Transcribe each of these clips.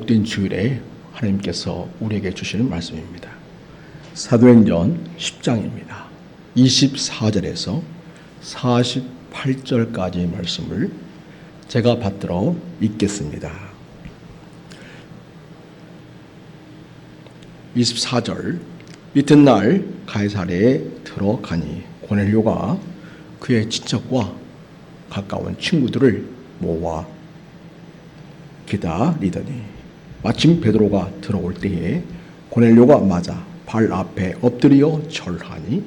복된 주일에 하나님께서 우리에게 주시는 말씀입니다. 사도행전 10장입니다. 24절에서 48절까지의 말씀을 제가 받들어 읽겠습니다. 24절. 이튿날 가이사랴에 들어가니 고넬료가 그의 친척과 가까운 친구들을 모아 기다리더니 마침 베드로가 들어올 때에 고넬료가 맞아 발 앞에 엎드려 절하니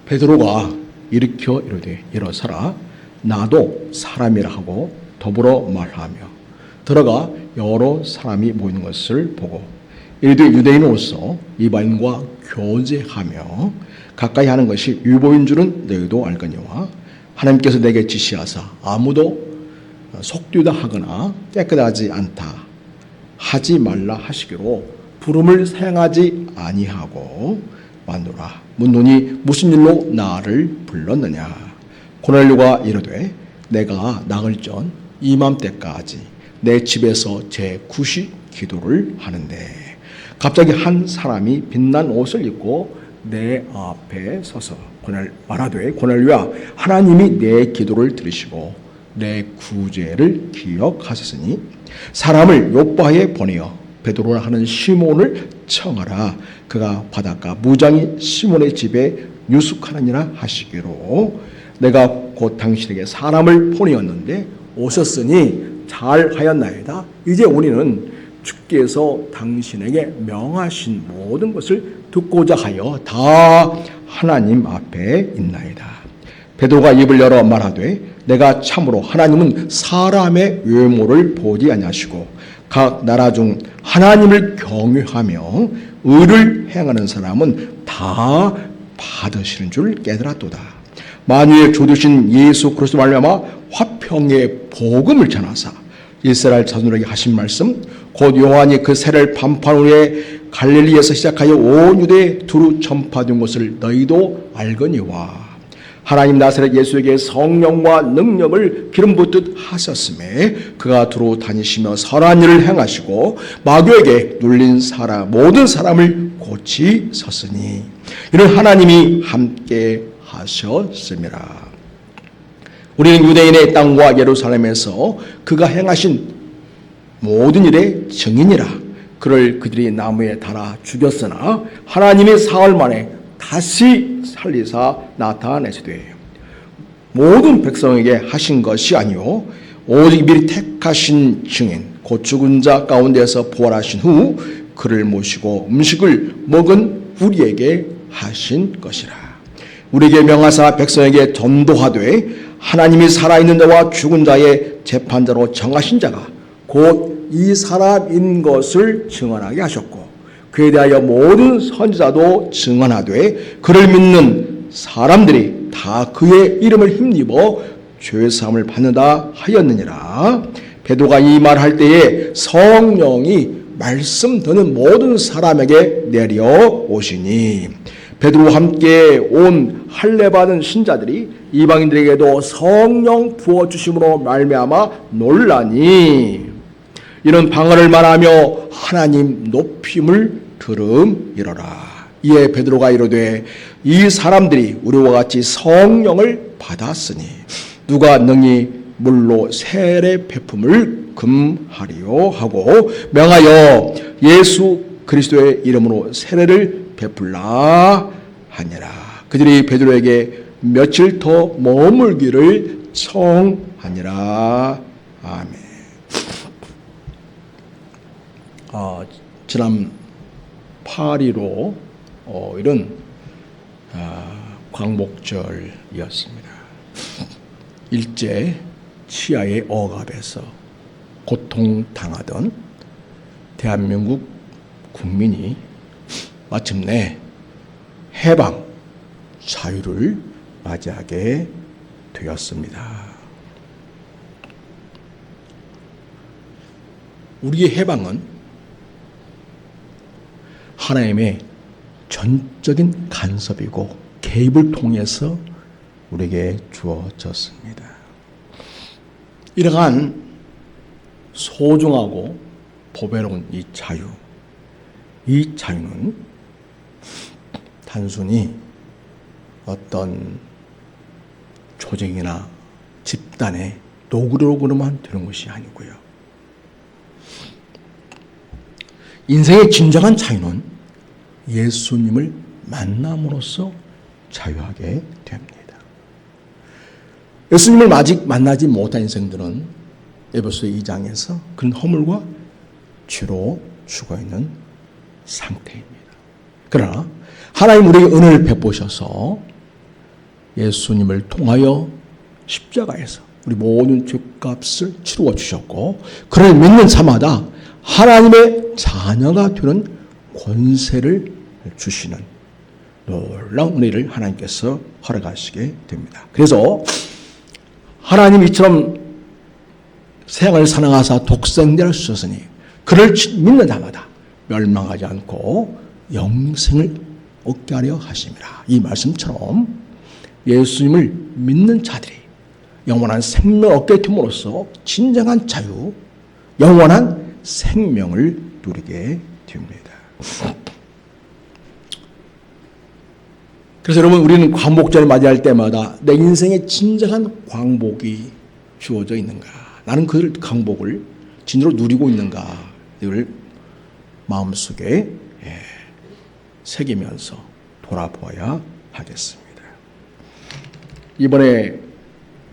베드로가 일으켜 이르되 일어서라, 나도 사람이라 하고 더불어 말하며 들어가 여러 사람이 모이는 것을 보고 이르되 유대인으로서 이방인과 교제하며 가까이 하는 것이 유보인 줄은 너희도 알거니와 하나님께서 내게 지시하사 아무도 속되다 하거나 깨끗하지 않다 하지 말라 하시기로 부름을 사용하지 아니하고 마누라 묻노니 무슨 일로 나를 불렀느냐. 고넬료가 이르되 내가 나흘 전 이맘때까지 내 집에서 제9시 기도를 하는데 갑자기 한 사람이 빛난 옷을 입고 내 앞에 서서 말하되 고넬료야, 하나님이 내 기도를 들으시고 내 구제를 기억하셨으니 사람을 요바에 보내어 베드로라 하는 시몬을 청하라. 그가 바닷가 무장이 시몬의 집에 유숙하느니라 하시기로 내가 곧 당신에게 사람을 보내었는데 오셨으니 잘하였나이다. 이제 우리는 주께서 당신에게 명하신 모든 것을 듣고자 하여 다 하나님 앞에 있나이다. 베드로가 입을 열어 말하되 내가 참으로 하나님은 사람의 외모를 보지 아니하시고 각 나라 중 하나님을 경외하며 의를 행하는 사람은 다 받으시는 줄 깨달았도다. 만유의 주 되신 예수 그리스도 말미암아 화평의 복음을 전하사 이스라엘 자손들에게 하신 말씀 곧 요한이 그 세례를 반판 후에 갈릴리에서 시작하여 온 유대에 두루 전파된 것을 너희도 알거니와 하나님 나사렛 예수에게 성령과 능력을 기름 붓듯 하셨음에 그가 두루 다니시며 선한 일을 행하시고 마귀에게 눌린 모든 사람을 고치셨으니 이는 하나님이 함께 하셨음이라. 우리는 유대인의 땅과 예루살렘에서 그가 행하신 모든 일의 증인이라. 그를 그들이 나무에 달아 죽였으나 하나님이 사흘 만에 다시 살리사 나타내시되 모든 백성에게 하신 것이 아니요 오직 미리 택하신 증인 곧 죽은 자 가운데서 부활하신 후 그를 모시고 음식을 먹은 우리에게 하신 것이라. 우리에게 명하사 백성에게 전도하되 하나님이 살아있는 자와 죽은 자의 재판자로 정하신 자가 곧 이 사람인 것을 증언하게 하셨고 그에 대하여 모든 선지자도 증언하되 그를 믿는 사람들이 다 그의 이름을 힘입어 죄사함을 받는다 하였느니라. 베드로가 이 말할 때에 성령이 말씀 듣는 모든 사람에게 내려오시니 베드로와 함께 온 할례 받은 신자들이 이방인들에게도 성령 부어주심으로 말미암아 놀라니 이는 방언을 말하며 하나님 높임을 들음이로라. 이에 베드로가 이르되 이 사람들이 우리와 같이 성령을 받았으니 누가 능히 물로 세례 베품을 금하리요 하고 명하여 예수 그리스도의 이름으로 세례를 베풀라 하니라. 그들이 베드로에게 며칠 더 머물기를 청하니라. 아멘. 지난 8.15 이런 광복절이었습니다. 일제 치하의 억압에서 고통당하던 대한민국 국민이 마침내 해방, 자유를 맞이하게 되었습니다. 우리의 해방은 하나님의 전적인 간섭이고 개입을 통해서 우리에게 주어졌습니다. 이러한 소중하고 보배로운 이 자유, 이 자유는 단순히 어떤 조직이나 집단의 도구로만 되는 것이 아니고요. 인생의 진정한 자유는 예수님을 만남으로써 자유하게 됩니다. 예수님을 아직 만나지 못한 인생들은 에베소 2장에서 그런 허물과 죄로 죽어있는 상태입니다. 그러나 하나님 우리에게 은혜를 베푸셔서 예수님을 통하여 십자가에서 우리 모든 죄값을 치루어 주셨고, 그를 믿는 자마다 하나님의 자녀가 되는 권세를 주시는 놀라운 은혜를 하나님께서 허락하시게 됩니다. 그래서 하나님이 이처럼 세상을 사랑하사 독생자를 주셨으니 그를 믿는 자마다 멸망하지 않고 영생을 얻게 하려 하심이라. 이 말씀처럼 예수님을 믿는 자들이 영원한 생명을 얻게 됨으로써 진정한 자유, 영원한 생명을 누리게 됩니다. 그래서 여러분, 우리는 광복절을 맞이할 때마다 내 인생에 진정한 광복이 주어져 있는가, 나는 그 광복을 진짜로 누리고 있는가를 마음속에 새기면서 돌아보아야 하겠습니다. 이번에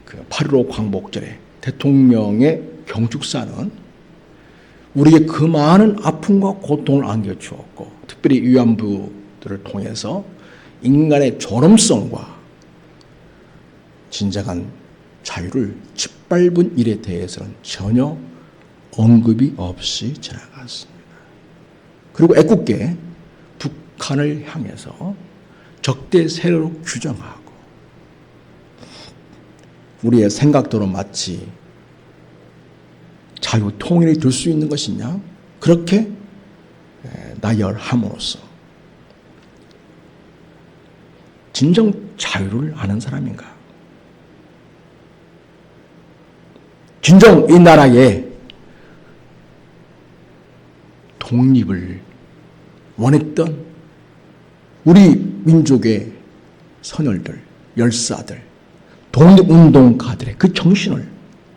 그 8.15 광복절에 대통령의 경축사는 우리에게 그 많은 아픔과 고통을 안겨주었고, 특별히 위안부들을 통해서 인간의 존엄성과 진정한 자유를 짓밟은 일에 대해서는 전혀 언급이 없이 지나갔습니다. 그리고 애꿎게 북한을 향해서 적대 세력으로 규정하고, 우리의 생각대로 마치 자유 통일이 될 수 있는 것이냐, 그렇게 나열함으로써 진정 자유를 아는 사람인가? 진정 이 나라의 독립을 원했던 우리 민족의 선열들, 열사들, 독립운동가들의 그 정신을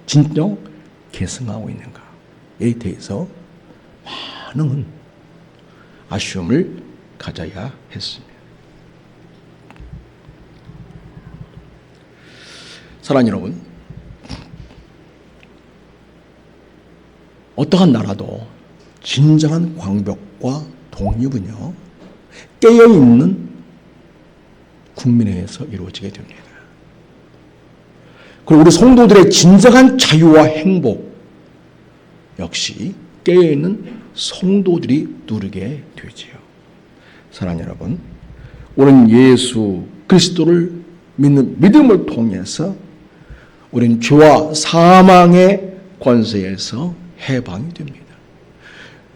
진정 계승하고 있는가에 대해서 많은 아쉬움을 가져야 했습니다. 사랑하는 여러분, 어떠한 나라도 진정한 광복과 독립은요, 깨어있는 국민에 의해서 이루어지게 됩니다. 그리고 우리 성도들의 진정한 자유와 행복 역시 깨어있는 성도들이 누리게 되지요. 사랑하는 여러분, 우리는 예수 그리스도를 믿는 믿음을 통해서 우리는 죄와 사망의 권세에서 해방이 됩니다.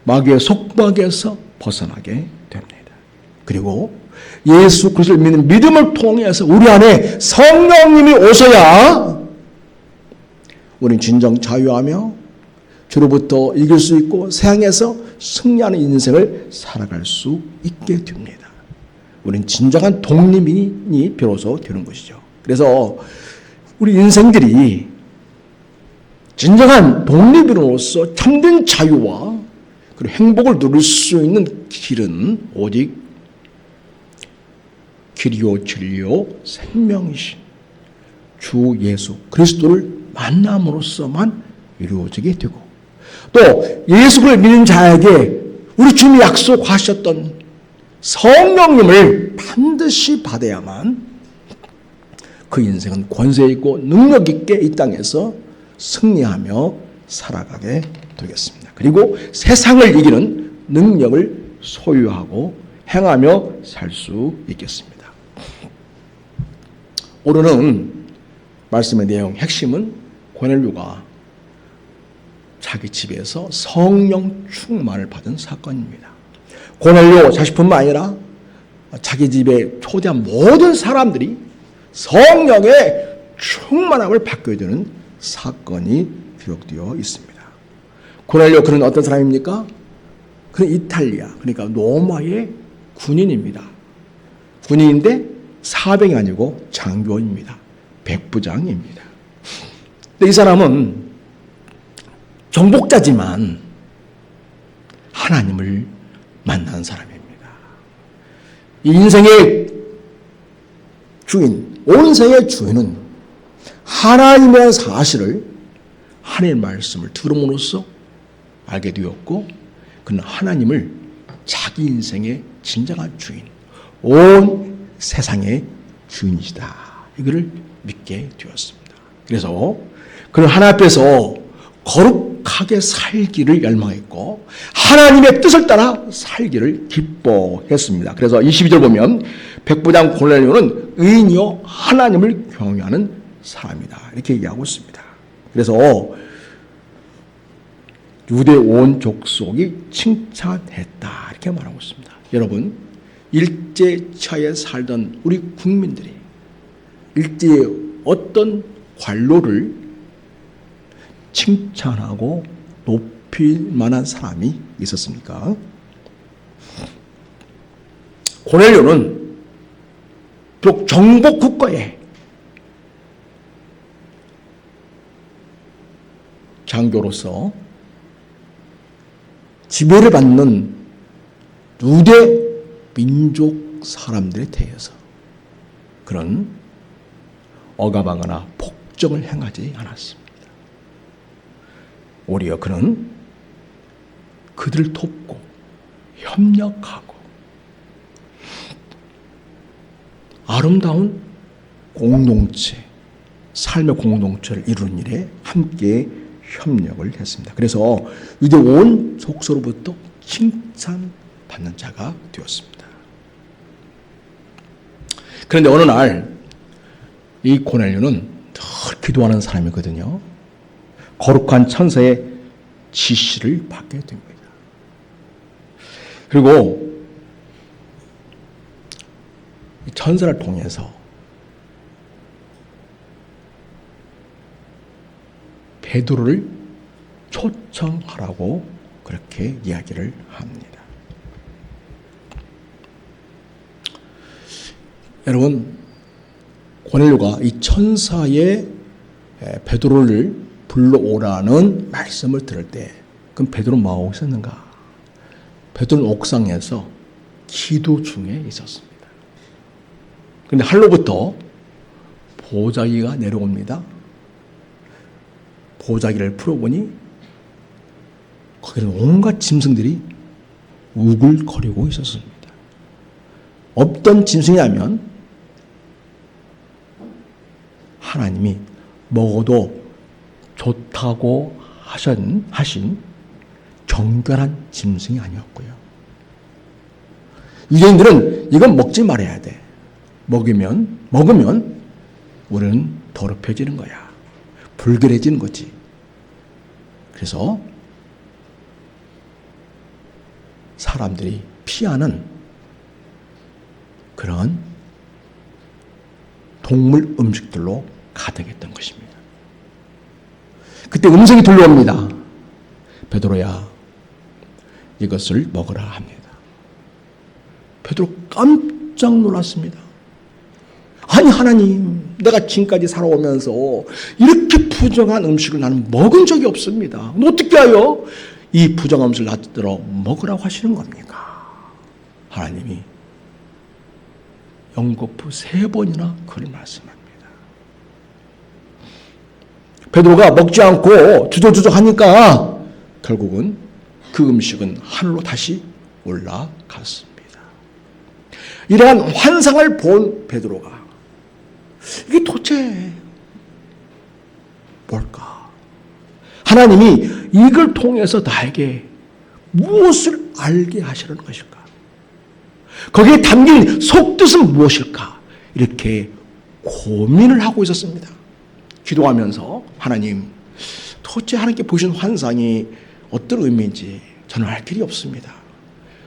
마귀의 속박에서 벗어나게 됩니다. 그리고 예수 그리스도를 믿는 믿음을 통해서 우리 안에 성령님이 오셔야 우리는 진정 자유하며 죄로부터 이길 수 있고 세상에서 승리하는 인생을 살아갈 수 있게 됩니다. 우리는 진정한 독립인이 비로소 되는 것이죠. 그래서 우리 인생들이 진정한 독립인으로서 참된 자유와 그리고 행복을 누릴 수 있는 길은 오직 길이요 진리요 생명이신 주 예수 그리스도를 만남으로써만 이루어지게 되고, 또 예수를 믿는 자에게 우리 주님이 약속하셨던 성령님을 반드시 받아야만 그 인생은 권세 있고 능력 있게 이 땅에서 승리하며 살아가게 되겠습니다. 그리고 세상을 이기는 능력을 소유하고 행하며 살 수 있겠습니다. 오늘은 말씀의 내용 핵심은 고넬료가 자기 집에서 성령 충만을 받은 사건입니다. 고넬료 자식뿐만 아니라 자기 집에 초대한 모든 사람들이 성령의 충만함을 받게 되는 사건이 기록되어 있습니다. 고넬료 그는 어떤 사람입니까? 그는 이탈리아, 그러니까 로마의 군인입니다. 군인인데 사병이 아니고 장교입니다. 백부장입니다. 근데 이 사람은 정복자지만 하나님을 만난 사람입니다. 이 인생의 주인, 온 생의 주인은 하나님의 사실을, 하나님의 말씀을 들음으로써 알게 되었고, 그는 하나님을 자기 인생의 진정한 주인, 온 세상의 주인이시다, 이거를 믿게 되었습니다. 그래서 그는 하나님 앞에서 거룩하게 살기를 열망했고 하나님의 뜻을 따라 살기를 기뻐했습니다. 그래서 22절 보면 백부장 고넬료는 의인이요 하나님을 경외하는 사람이다, 이렇게 얘기하고 있습니다. 그래서 유대 온 족속이 칭찬했다, 이렇게 말하고 있습니다. 여러분, 일제차에 살던 우리 국민들이 일제의 어떤 관료를 칭찬하고 높일 만한 사람이 있었습니까? 고넬료는 비록 정복 국가의 장교로서 지배를 받는 유대 민족 사람들에 대해서 그런 억압하거나 폭정을 행하지 않았습니다. 오히려 그는 그들을 돕고 협력하고 아름다운 공동체, 삶의 공동체를 이루는 일에 함께 협력을 했습니다. 그래서 유대 온 족속으로부터 칭찬받는 자가 되었습니다. 그런데 어느 날 이 고넬료는 늘 기도하는 사람이거든요. 거룩한 천사의 지시를 받게 됩니다. 그리고 천사를 통해서 베드로를 초청하라고 그렇게 이야기를 합니다. 여러분, 고넬료가 이 천사의 베드로를 불러오라는 말씀을 들을 때 그럼 베드로는 뭐하고 있었는가? 베드로는 옥상에서 기도 중에 있었습니다. 그런데 하늘로부터 보자기가 내려옵니다. 보자기를 풀어보니 거기는 온갖 짐승들이 우글거리고 있었습니다. 어떤 짐승이냐면 하나님이 먹어도 좋다고 하신 정결한 짐승이 아니었고요. 유대인들은 이건 먹지 말아야 돼. 먹으면 우리는 더럽혀지는 거야. 불결해지는 거지. 그래서 사람들이 피하는 그런 동물 음식들로 가득했던 것입니다. 그때 음성이 들려옵니다. 베드로야, 이것을 먹으라 합니다. 베드로 깜짝 놀랐습니다. 아니 하나님, 내가 지금까지 살아오면서 이렇게 부정한 음식을 나는 먹은 적이 없습니다. 어떻게 하여 이 부정한 음식을 나들어 먹으라고 하시는 겁니까? 하나님이 연거푸 3번이나 그를 말씀합니다. 베드로가 먹지 않고 주저주저하니까 결국은 그 음식은 하늘로 다시 올라갔습니다. 이러한 환상을 본 베드로가 이게 도대체 뭘까? 하나님이 이걸 통해서 나에게 무엇을 알게 하시려는 것일까? 거기에 담긴 속뜻은 무엇일까? 이렇게 고민을 하고 있었습니다. 기도하면서 하나님, 도대체 하나님께 보신 환상이 어떤 의미인지 저는 알 길이 없습니다.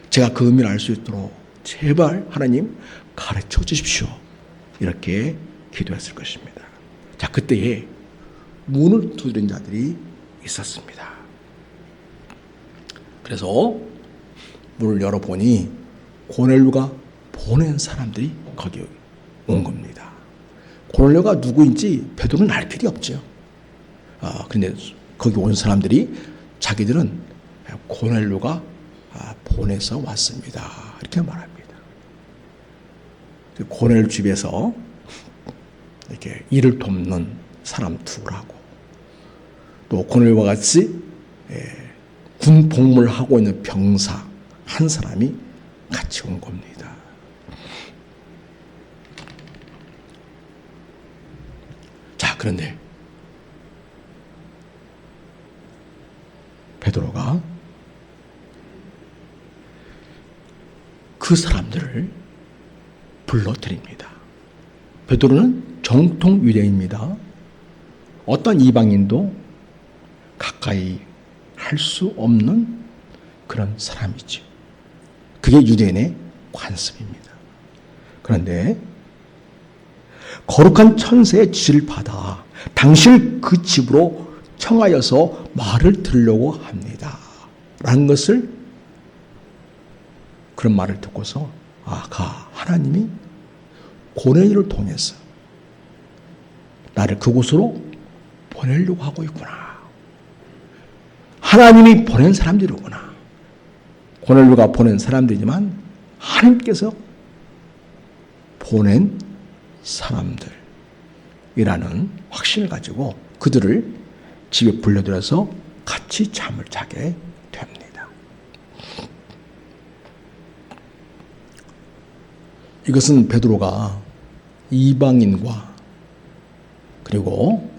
제가 그 의미를 알 수 있도록 제발 하나님 가르쳐 주십시오. 이렇게 기도했을 것입니다. 자, 그때에 문을 두드린 자들이 있었습니다. 그래서 문을 열어보니 고넬료가 보낸 사람들이 거기 온 겁니다. 고넬료가 누구인지 베드로는 알 필요 없죠. 그런데 거기 온 사람들이 자기들은 고넬료가 보내서 왔습니다. 이렇게 말합니다. 고넬료 집에서 이렇게 일을 돕는 사람 둘하고 또 고넬료와 같이 군 복무를 하고 있는 병사 한 사람이 같이 온 겁니다. 자, 그런데 베드로가 그 사람들을 불러들입니다. 베드로는 정통 유대인입니다. 어떤 이방인도 가까이 할 수 없는 그런 사람이죠. 그게 유대인의 관습입니다. 그런데 거룩한 천사의 지시를 받아 당신을 그 집으로 청하여서 말을 들으려고 합니다. 라는 것을 그런 말을 듣고서 하나님이 고넬료를 통해서 나를 그곳으로 보내려고 하고 있구나. 하나님이 보낸 사람들이구나. 고넬료가 보낸 사람들이지만 하나님께서 보낸 사람들이라는 확신을 가지고 그들을 집에 불러들여서 같이 잠을 자게 됩니다. 이것은 베드로가 이방인과 그리고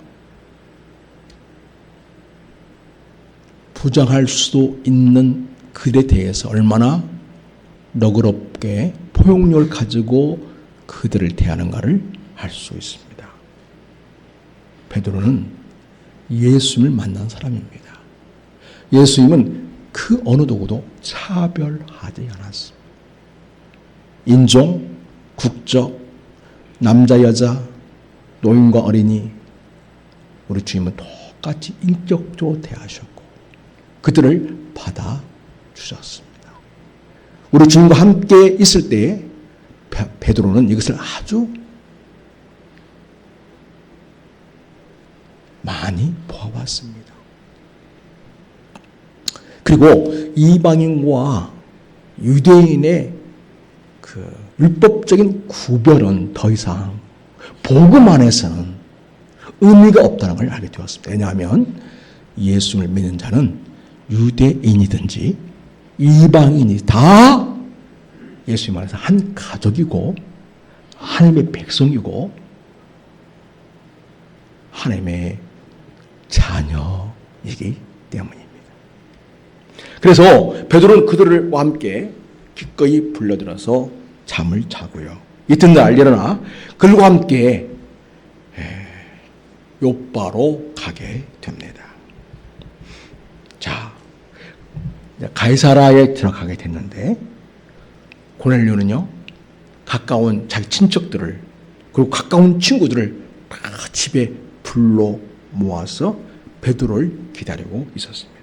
부정할 수도 있는 그들에 대해서 얼마나 너그럽게 포용력을 가지고 그들을 대하는가를 알 수 있습니다. 베드로는 예수님을 만난 사람입니다. 예수님은 그 어느 누구도 차별하지 않았습니다. 인종, 국적, 남자, 여자, 노인과 어린이, 우리 주님은 똑같이 인격적으로 대하셨고 그들을 받아주셨습니다. 우리 주님과 함께 있을 때에 베드로는 이것을 아주 많이 보아왔습니다. 그리고 이방인과 유대인의 그 율법적인 구별은 더 이상 복음 안에서는 의미가 없다는 걸 알게 되었습니다. 왜냐하면 예수를 믿는 자는 유대인이든지 이방인이 다 예수님 안에서 한 가족이고 하나님의 백성이고 하나님의 자녀이기 때문입니다. 그래서 베드로는 그들과 함께 기꺼이 불러들어서 잠을 자고요. 이튿날 일어나 그들과 함께 요바로 가게 됩니다. 자, 가이사라에 들어가게 됐는데 고넬료는요 가까운 자기 친척들을 그리고 가까운 친구들을 다 집에 불러 모아서 베드로를 기다리고 있었습니다.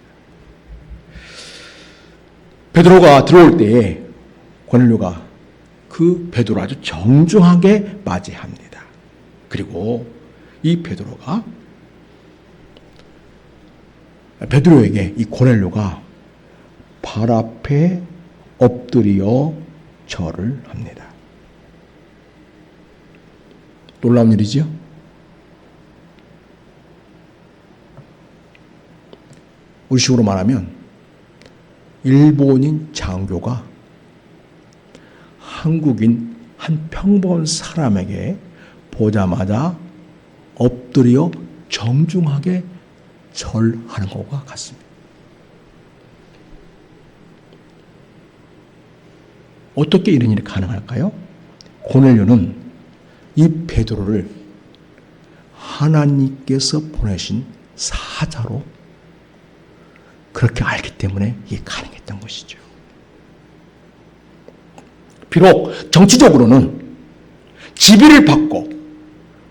베드로가 들어올 때에 고넬료가 그 베드로를 아주 정중하게 맞이합니다. 그리고 이 베드로가 베드로에게 이 고넬료가 발 앞에 엎드려 절을 합니다. 놀라운 일이죠? 우리식으로 말하면 일본인 장교가 한국인 한 평범한 사람에게 보자마자 엎드려 정중하게 절하는 것과 같습니다. 어떻게 이런 일이 가능할까요? 고넬료는 이 베드로를 하나님께서 보내신 사자로 그렇게 알기 때문에 이게 가능했던 것이죠. 비록 정치적으로는 지위를 받고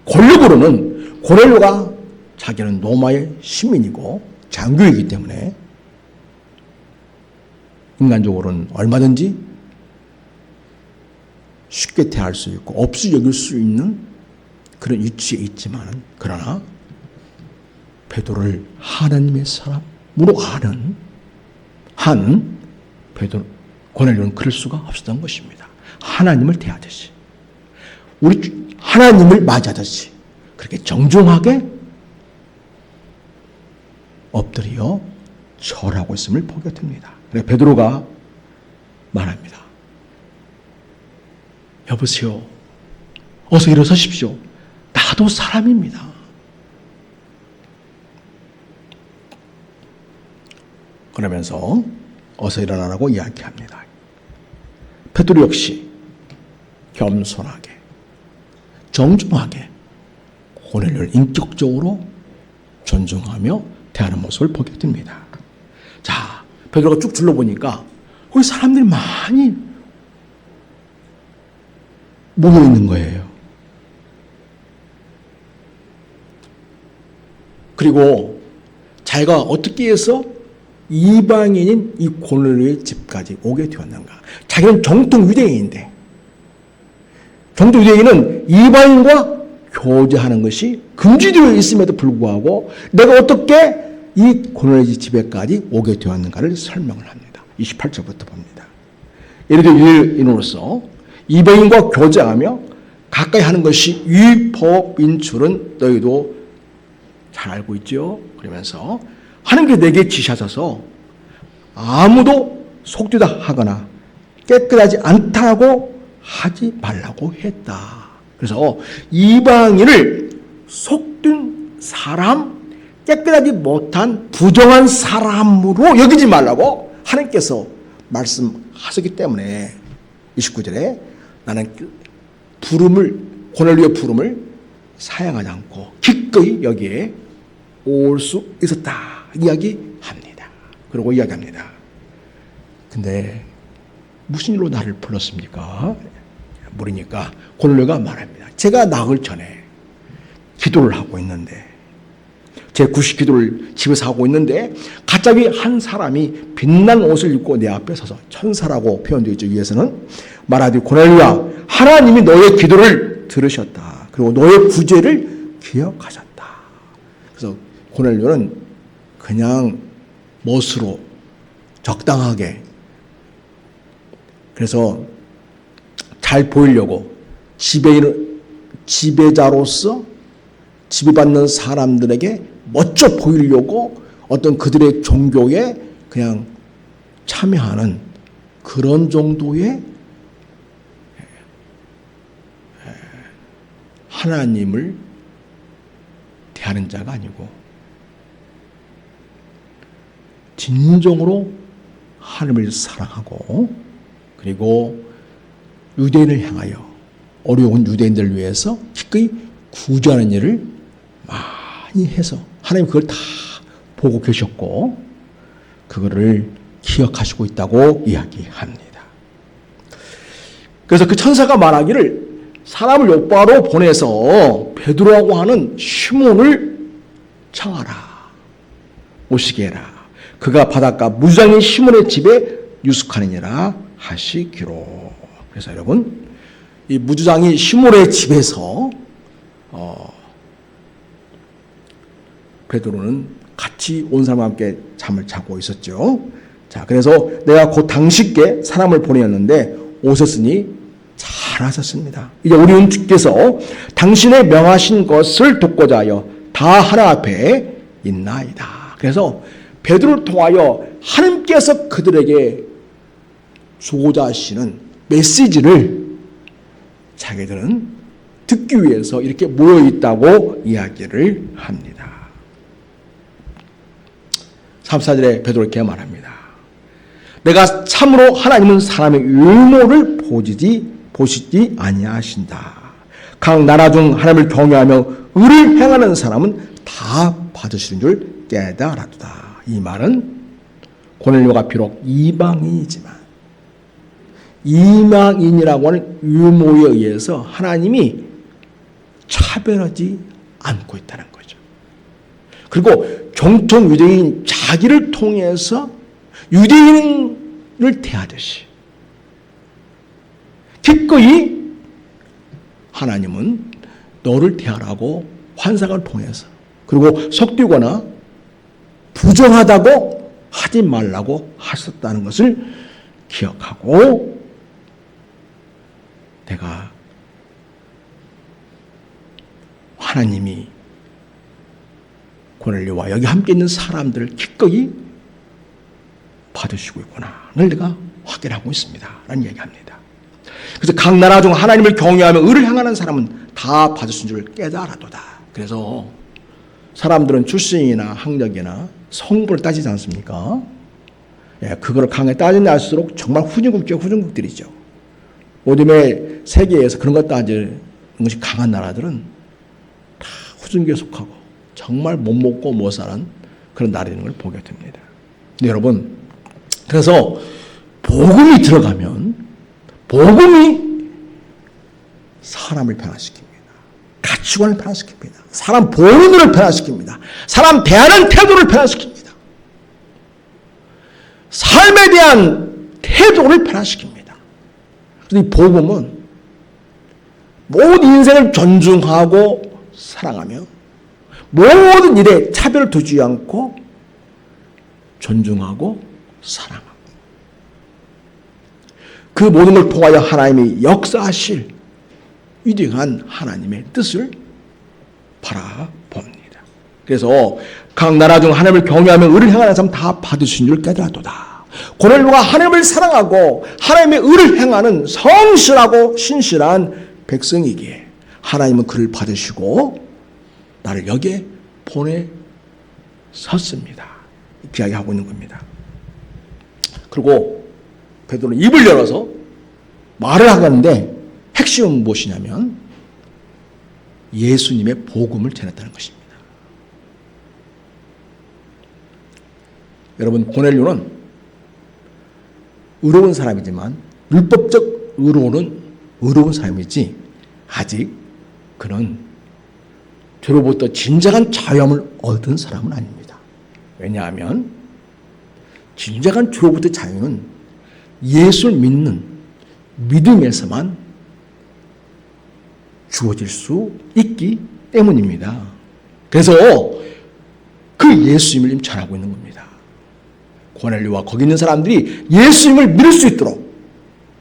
권력으로는 고넬료가 자기는 로마의 시민이고 장교이기 때문에 인간적으로는 얼마든지 쉽게 대할 수 있고 없이 여길 수 있는 그런 위치에 있지만, 그러나 베드로를 하나님의 사람으로 아는 한 베드로 고넬료는 그럴 수가 없었던 것입니다. 하나님을 대하듯이, 우리 하나님을 맞이하듯이 그렇게 정중하게 엎드려 절하고 있음을 보게 됩니다. 그래서 베드로가 말합니다. 여보세요, 어서 일어서십시오. 나도 사람입니다. 그러면서 어서 일어나라고 이야기합니다. 베드로 역시 겸손하게, 정중하게 고넬료를 인격적으로 존중하며 대하는 모습을 보게 됩니다. 자, 베드로가 쭉 둘러보니까 거기 사람들이 많이 모여 있는 거예요. 그리고 자기가 어떻게 해서 이방인인 이 고넬료의 집까지 오게 되었는가? 자기는 정통 유대인인데, 정통 유대인은 이방인과 교제하는 것이 금지되어 있음에도 불구하고 내가 어떻게 이 고넬료의 집에까지 오게 되었는가를 설명을 합니다. 28절부터 봅니다. 예를 들어 유대인으로서 이방인과 교제하며 가까이 하는 것이 위법인 줄은 너희도 잘 알고 있죠? 그러면서 하나님께서 내게 지시하셔서 아무도 속되다 하거나 깨끗하지 않다고 하지 말라고 했다. 그래서 이방인을 속된 사람, 깨끗하지 못한 부정한 사람으로 여기지 말라고 하나님께서 말씀하셨기 때문에 29절에 나는 고넬료의 부름을 사양하지 않고 기꺼이 여기에 올 수 있었다 이야기합니다. 그리고 이야기합니다. 근데 무슨 일로 나를 불렀습니까? 물으니까 고넬료가 말합니다. 제가 나흘 전에 기도를 하고 있는데, 제 90 기도를 집에서 하고 있는데 갑자기 한 사람이 빛난 옷을 입고 내 앞에 서서, 천사라고 표현되어 있죠. 위에서는 말하되 고넬료야, 하나님이 너의 기도를 들으셨다. 그리고 너의 구제를 기억하셨다. 그래서 고넬료는 그냥 멋으로 적당하게, 그래서 잘 보이려고 지배자로서 지배받는 사람들에게 멋져 보이려고 어떤 그들의 종교에 그냥 참여하는 그런 정도의 하나님을 대하는 자가 아니고 진정으로 하나님을 사랑하고, 그리고 유대인을 향하여 어려운 유대인들을 위해서 기꺼이 구제하는 일을 많이 해서 하나님 그걸 다 보고 계셨고 그거를 기억하시고 있다고 이야기합니다. 그래서 그 천사가 말하기를 사람을 요바로 보내서 베드로라고 하는 시몬을 청하라, 오시게 해라. 그가 바닷가 무장인 시몬의 집에 유숙하느니라 하시기로. 그래서 여러분, 이 무주장이 시몬의 집에서 베드로는 같이 온 사람과 함께 잠을 자고 있었죠. 자, 그래서 내가 곧 당신께 사람을 보내었는데 오셨으니 잘하셨습니다. 이제 우리는 주께서 당신의 명하신 것을 돕고자 하여 다 하나 앞에 있나이다. 그래서 베드로를 통하여 하나님께서 그들에게 주고자 하시는 메시지를 자기들은 듣기 위해서 이렇게 모여 있다고 이야기를 합니다. 34절에 베드로가 이렇게 말합니다. 내가 참으로 하나님은 사람의 유모를 보시지 아니하신다. 각 나라 중 하나님을 경외하며 의를 행하는 사람은 다 받으시는 줄 깨달았다. 이 말은 고넬료가 비록 이방인이지만 이방인이라고 하는 유모에 의해서 하나님이 차별하지 않고 있다는 거죠. 그리고 정통 유대인 자기를 통해서 유대인 대하듯이 기꺼이 하나님은 너를 대하라고 환상을 통해서, 그리고 속되거나 부정하다고 하지 말라고 하셨다는 것을 기억하고, 내가 하나님이 고넬료와 여기 함께 있는 사람들을 기꺼이 받으시고 있구나를 내가 확인하고 있습니다 라는 얘기합니다. 그래서 각 나라 중 하나님을 경외하며 의를 행하는 사람은 다 받으신 줄 깨달아도다. 그래서 사람들은 출생이나 학력이나 성분을 따지지 않습니까? 예, 그거를 강하게 따지면 알수록 정말 후진국들이죠. 요즘에 세계에서 그런 것 따지는 것이 강한 나라들은 다 후진국에 속하고 정말 못 먹고 못 사는 그런 나라인 걸 보게 됩니다. 근데 여러분, 그래서 복음이 들어가면 복음이 사람을 변화시킵니다. 가치관을 변화시킵니다. 사람 보는 눈을 변화시킵니다. 사람 대하는 태도를 변화시킵니다. 삶에 대한 태도를 변화시킵니다. 그래서 이 복음은 모든 인생을 존중하고 사랑하며 모든 일에 차별을 두지 않고 존중하고 사랑하고, 그 모든 걸 통하여 하나님이 역사하실 위대한 하나님의 뜻을 바라봅니다. 그래서 각 나라 중 하나님을 경외하며 의를 행하는 사람 다 받으신 줄 깨달아도다. 고넬료가 하나님을 사랑하고 하나님의 의를 행하는 성실하고 신실한 백성이기에 하나님은 그를 받으시고 나를 여기에 보내셨습니다. 이렇게 이야기하고 있는 겁니다. 그리고 베드로는 입을 열어서 말을 하는데 핵심은 무엇이냐면 예수님의 복음을 전했다는 것입니다. 여러분, 고넬료는 의로운 사람이지만 율법적 의로는 의로운 사람이지 아직 그는 죄로부터 진정한 자유함을 얻은 사람은 아닙니다. 왜냐하면 진정한 죄로부터 자유는 예수를 믿는 믿음에서만 주어질 수 있기 때문입니다. 그래서 그 예수님을 지금 전하고 있는 겁니다. 고넬료와 거기 있는 사람들이 예수님을 믿을 수 있도록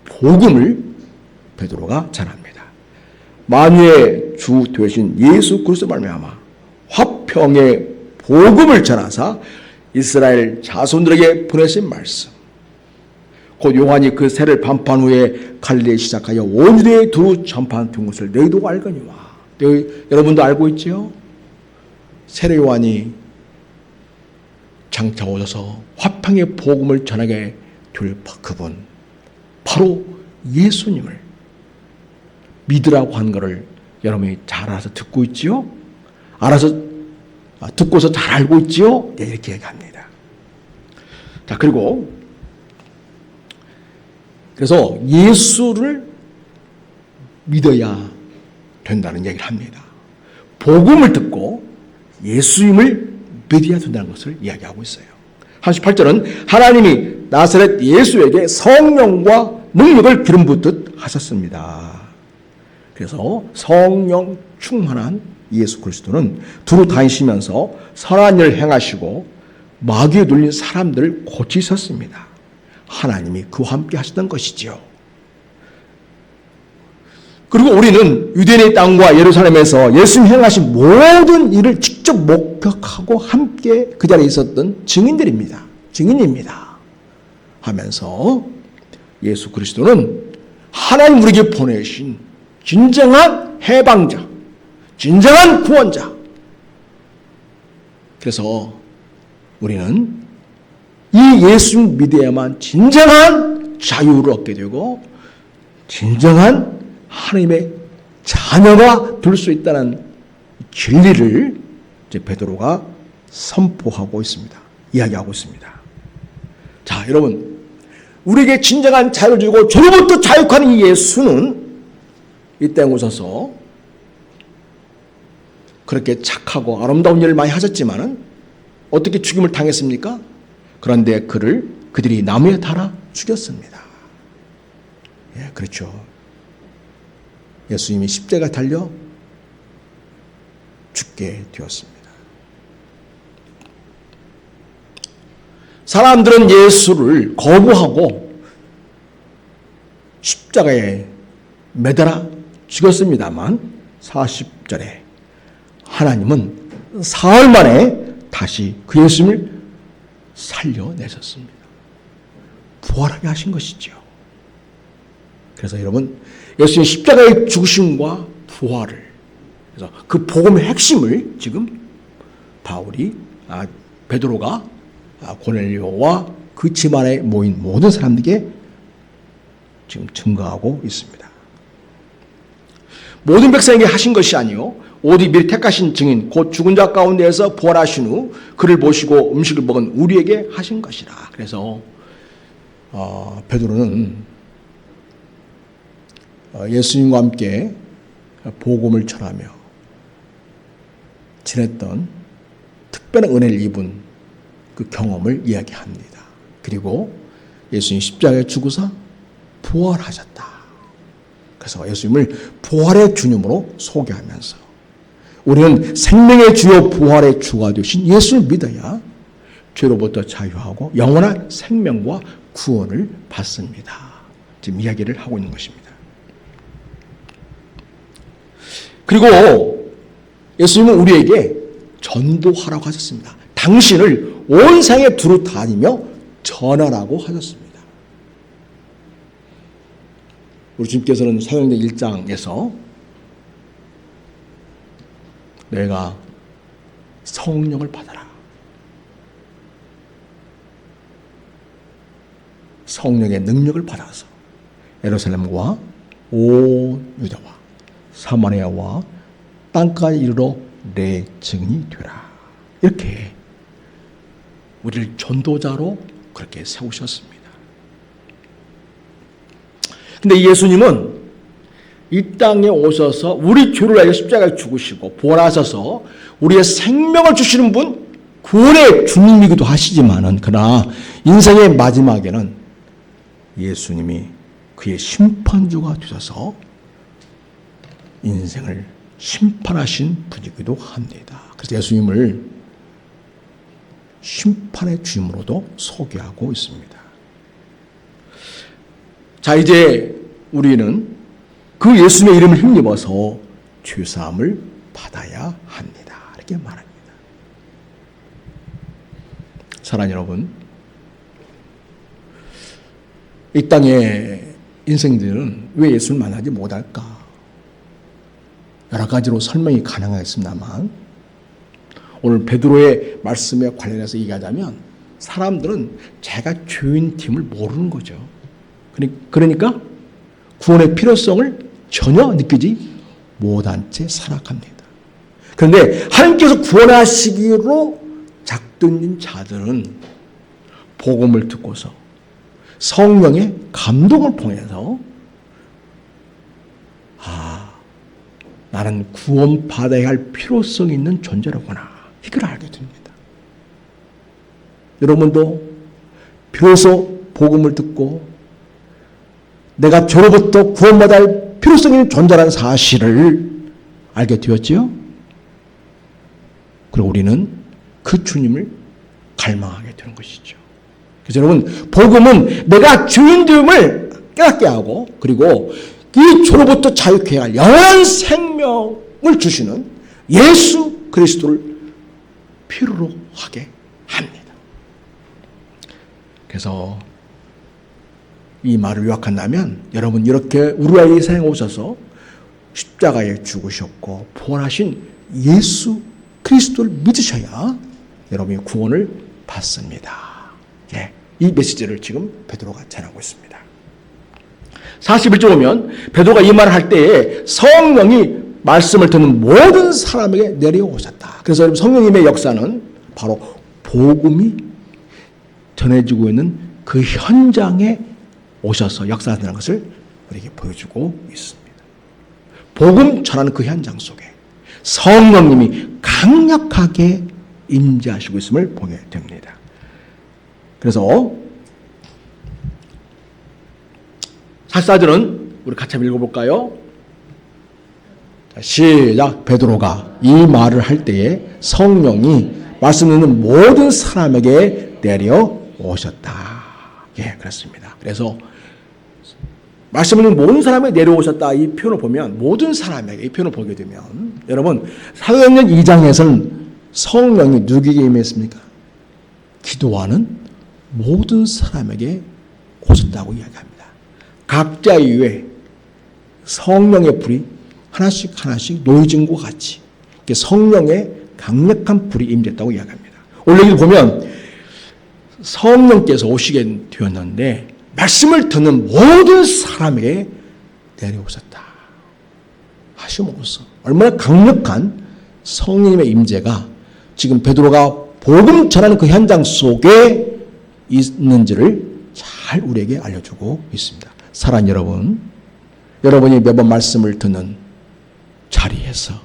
복음을 베드로가 전합니다. 만유의 주 되신 예수 그리스도 말미암아 화평의 복음을 전하사 이스라엘 자손들에게 보내신 말씀, 곧 요한이 그 세를 반판 후에 갈릴리에 시작하여 온 유대에 두루 전파한 것을 너희도 알거니와. 여러분도 알고 있지요? 세례 요한이 장차 오셔서 화평의 복음을 전하게 될 그분, 바로 예수님을 믿으라고 한 것을 여러분이 잘 알아서 듣고 있지요? 듣고서 잘 알고 있지요? 네, 이렇게 얘기합니다. 자, 그래서 예수를 믿어야 된다는 얘기를 합니다. 복음을 듣고 예수님을 믿어야 된다는 것을 이야기하고 있어요. 38절은 하나님이 나사렛 예수에게 성령과 능력을 기름 붓듯 하셨습니다. 그래서 성령 충만한 예수 그리스도는 두루 다니시면서 선한 일을 행하시고 마귀에 눌린 사람들을 고치셨습니다. 하나님이 그와 함께 하시던 것이지요. 그리고 우리는 유대인의 땅과 예루살렘에서 예수님이 행하신 모든 일을 직접 목격하고 함께 그 자리에 있었던 증인입니다. 하면서 예수 그리스도는 하나님 우리에게 보내신 진정한 해방자, 진정한 구원자. 그래서 우리는 이 예수님 믿어야만 진정한 자유를 얻게 되고 진정한 하나님의 자녀가 될 수 있다는 진리를 이제 베드로가 선포하고 있습니다. 이야기하고 있습니다. 자, 여러분, 우리에게 진정한 자유를 주고 죄로부터 자유하는 이 예수는 이 땅에 오셔서 그렇게 착하고 아름다운 일을 많이 하셨지만은 어떻게 죽임을 당했습니까? 그런데 그들이 나무에 달아 죽였습니다. 예, 그렇죠. 예수님이 십자가에 달려 죽게 되었습니다. 사람들은 예수를 거부하고 십자가에 매달아 죽였습니다만 40절에 하나님은 사흘 만에 다시 그 예수님을 살려내셨습니다. 부활하게 하신 것이죠. 그래서 여러분, 예수님 십자가의 죽으심과 부활을, 그래서 그 복음의 핵심을 지금 베드로가 고넬료와 그 집안에 모인 모든 사람들에게 지금 증거하고 있습니다. 모든 백성에게 하신 것이 아니요 오직 미리 택하신 증인 곧 죽은 자 가운데에서 부활하신 후 그를 보시고 음식을 먹은 우리에게 하신 것이라. 그래서 베드로는 예수님과 함께 복음을 전하며 지냈던 특별한 은혜를 입은 그 경험을 이야기합니다. 그리고 예수님 십자가에 죽으사 부활하셨다. 그래서 예수님을 부활의 주님으로 소개하면서 우리는 생명의 주요 부활의 주가 되신 예수를 믿어야 죄로부터 자유하고 영원한 생명과 구원을 받습니다. 지금 이야기를 하고 있는 것입니다. 그리고 예수님은 우리에게 전도하라고 하셨습니다. 당신을 온 세상에 두루 다니며 전하라고 하셨습니다. 우리 주님께서는 사도행전 1장에서 내가 성령을 받아라. 성령의 능력을 받아서 예루살렘과 온 유다와 사마리아와 땅까지 이르러 내 증인이 되라. 이렇게 우리를 전도자로 그렇게 세우셨습니다. 근데 예수님은 이 땅에 오셔서 우리 죄를 위하여 십자가에 죽으시고 부활하셔서 우리의 생명을 주시는 분, 구원의 주님이기도 하시지만은 그러나 인생의 마지막에는 예수님이 그의 심판주가 되셔서 인생을 심판하신 분이기도 합니다. 그래서 예수님을 심판의 주님으로도 소개하고 있습니다. 자, 이제 우리는 그 예수님의 이름을 힘입어서 죄사함을 받아야 합니다. 이렇게 말합니다. 사랑하는 여러분, 이 땅의 인생들은 왜 예수를 만나지 못할까? 여러 가지로 설명이 가능하겠습니다만 오늘 베드로의 말씀에 관련해서 얘기하자면 사람들은 자기가 죄인됨을 모르는 거죠. 그러니까 구원의 필요성을 전혀 느끼지 못한 채 살아갑니다. 그런데 하나님께서 구원하시기로 작정진 자들은 복음을 듣고서 성령의 감동을 통해서 나는 구원받아야 할 필요성이 있는 존재로구나. 이걸 알게 됩니다. 여러분도 비로소 복음을 듣고 내가 죄로부터 구원받아야 할 필요성이 있는 존재라는 사실을 알게 되었지요. 그리고 우리는 그 주님을 갈망하게 되는 것이죠. 그래서 여러분, 복음은 내가 주인됨을 깨닫게 하고 그리고 이 죄로부터 자유케 할 영원한 생명을 주시는 예수 그리스도를 필요로 하게 합니다. 그래서 이 말을 요약한다면 여러분, 이렇게 우리의 세상에 오셔서 십자가에 죽으셨고 부활하신 예수 그리스도를 믿으셔야 여러분이 구원을 받습니다. 예, 이 메시지를 지금 베드로가 전하고 있습니다. 41절 보면 베드로가 이 말을 할 때에 성령이 말씀을 듣는 모든 사람에게 내려오셨다. 그래서 여러분, 성령님의 역사는 바로 복음이 전해지고 있는 그 현장에 오셔서 역사하는 것을 우리에게 보여주고 있습니다. 복음 전하는 그 현장 속에 성령님이 강력하게 임재하시고 있음을 보게 됩니다. 그래서 파사들은 우리 같이 한번 읽어볼까요? 자, 시작. 베드로가 이 말을 할 때에 성령이 말씀 듣는 모든 사람에게 내려오셨다. 예, 그렇습니다. 그래서 말씀을 듣는 모든 사람에게 내려오셨다. 이 표현을 보면 모든 사람에게 이 표현을 보게 되면 여러분 사도행전 2장에서는 성령이 누구에게 임했습니까? 기도하는 모든 사람에게 오셨다고 이야기합니다. 각자 이외에 성령의 불이 하나씩 하나씩 놓여진 것 같이 성령의 강력한 불이 임했다고 이야기합니다. 오늘 여기 보면 성령께서 오시게 되었는데 말씀을 듣는 모든 사람에게 내려오셨다 하심으로써 얼마나 강력한 성령님의 임재가 지금 베드로가 복음 전하는 그 현장 속에 있는지를 잘 우리에게 알려주고 있습니다. 사랑하는 여러분, 여러분이 매번 말씀을 듣는 자리에서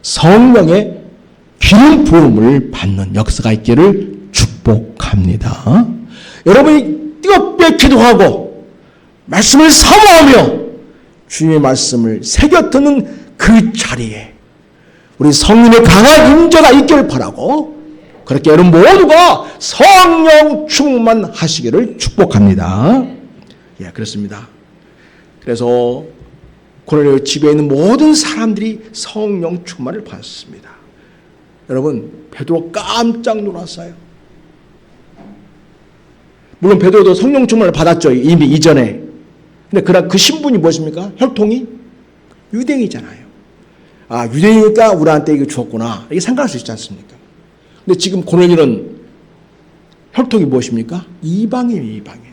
성령의 기름 부음을 받는 역사가 있기를 축복합니다. 여러분이 뜨겁게 기도하고 말씀을 사모하며 주님의 말씀을 새겨 듣는 그 자리에 우리 성령의 강한 임재가 있기를 바라고 그렇게 여러분 모두가 성령 충만하시기를 축복합니다. 예, 그렇습니다. 그래서 고넬료 집에 있는 모든 사람들이 성령 충만을 받았습니다. 여러분 베드로 깜짝 놀랐어요. 물론 베드로도 성령 충만을 받았죠. 이미 이전에. 근데 그 신분이 무엇입니까? 혈통이 유대인이잖아요. 아, 유대인이니까 우리한테 이거 주었구나. 이게 생각할 수 있지 않습니까? 근데 지금 고넬료는 혈통이 무엇입니까? 이방인이에요, 이방인.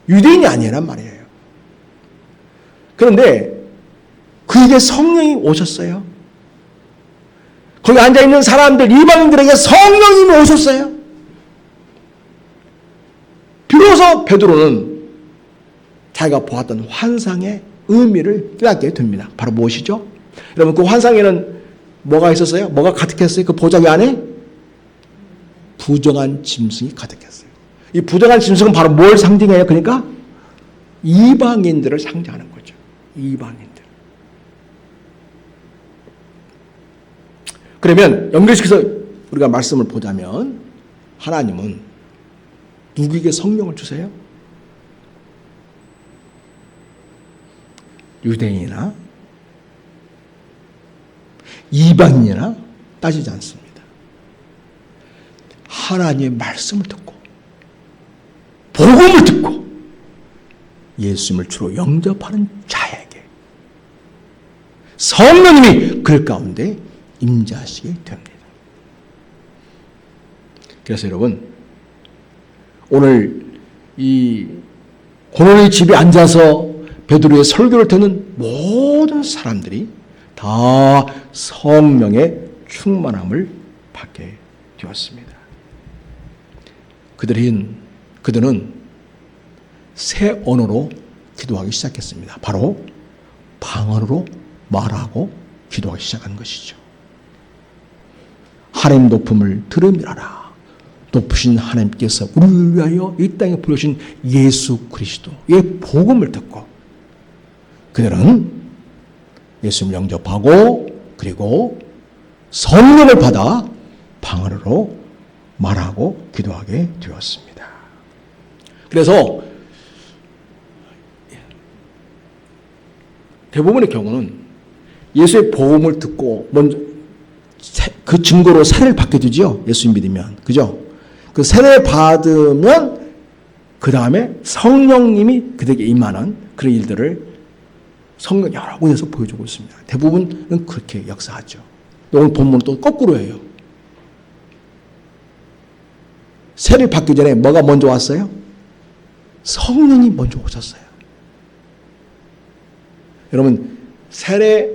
유대인이 아니란 말이에요. 그런데 그에게 성령이 오셨어요. 거기 앉아있는 사람들, 이방인들에게 성령님이 오셨어요. 비로소 베드로는 자기가 보았던 환상의 의미를 깨닫게 됩니다. 바로 무엇이죠? 여러분 그 환상에는 뭐가 있었어요? 뭐가 가득했어요? 그 보자기 안에 부정한 짐승이 가득했어요. 이 부정한 짐승은 바로 뭘 상징해요? 그러니까 이방인들을 상징하는 거죠. 이방인들. 그러면 연결시켜서 우리가 말씀을 보자면 하나님은 누구에게 성령을 주세요? 유대인이나 이방인이나 따지지 않습니다. 하나님의 말씀을 듣고 복음을 듣고 예수님을 주로 영접하는 자에게 성령님이 그 가운데 임재하시게 됩니다. 그래서 여러분 오늘 이 고넬료의 집에 앉아서 베드로의 설교를 듣는 모든 사람들이 다 성령의 충만함을 받게 되었습니다. 그들은 새 언어로 기도하기 시작했습니다. 바로 방언으로 말하고 기도하기 시작한 것이죠. 하나님 높음을 들음이라라. 높으신 하나님께서 우리를 위하여 이 땅에 보내신 예수 그리스도의 복음을 듣고 그들은 예수님을 영접하고 그리고 성령을 받아 방언으로 말하고 기도하게 되었습니다. 그래서 대부분의 경우는 예수의 복음을 듣고 먼저 그 증거로 세례를 받게 되죠. 예수님 믿으면. 그죠? 그 세례 받으면 그 다음에 성령님이 그들에게 임하는 그런 일들을 성경 여러 곳에서 보여주고 있습니다. 대부분은 그렇게 역사하죠. 오늘 본문은 또 거꾸로예요. 세례를 받기 전에 뭐가 먼저 왔어요? 성령이 먼저 오셨어요. 여러분 세례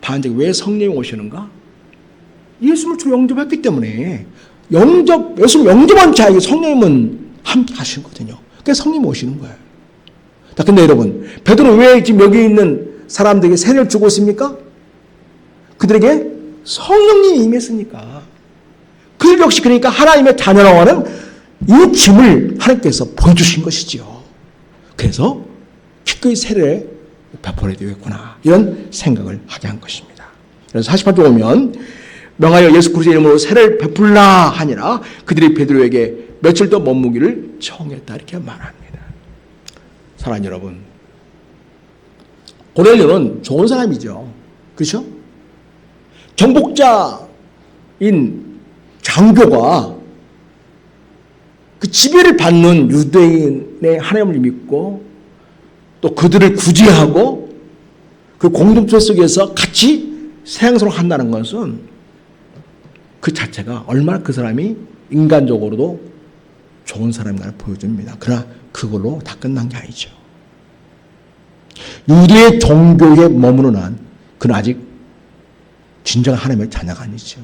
받은 적 왜 성령이 오시는가? 예수님을 주로 영접했기 때문에 예수님 영접한 자에게 성령님은 함께 하시거든요. 그래서 성령이 오시는 거예요. 자, 근데 여러분 베드로 왜 지금 여기 있는 사람들에게 세례를 주고 있습니까? 그들에게 성령님이 임했으니까. 그들 역시 그러니까 하나님의 자녀라고 하는 이 짐을 하나님께서 보여주신 것이지요. 그래서 기꺼이 세례를 베풀어야 되겠구나. 이런 생각을 하게 한 것입니다. 그래서 48절 보면 명하여 예수 그리스도의 이름으로 세례를 베풀라 하니라 그들이 베드로에게 며칠 더 머무기를 청했다. 이렇게 말합니다. 사랑하는 여러분, 고넬료는 좋은 사람이죠. 그렇죠? 정복자인 장교가 그 지배를 받는 유대인의 하나님을 믿고 또 그들을 구제하고 그 공동체 속에서 같이 생활을 한다는 것은 그 자체가 얼마나 그 사람이 인간적으로도 좋은 사람인가를 보여줍니다. 그러나 그걸로 다 끝난 게 아니죠. 유대의 종교에 머무는 한 그는 아직 진정한 하나님의 자녀가 아니죠.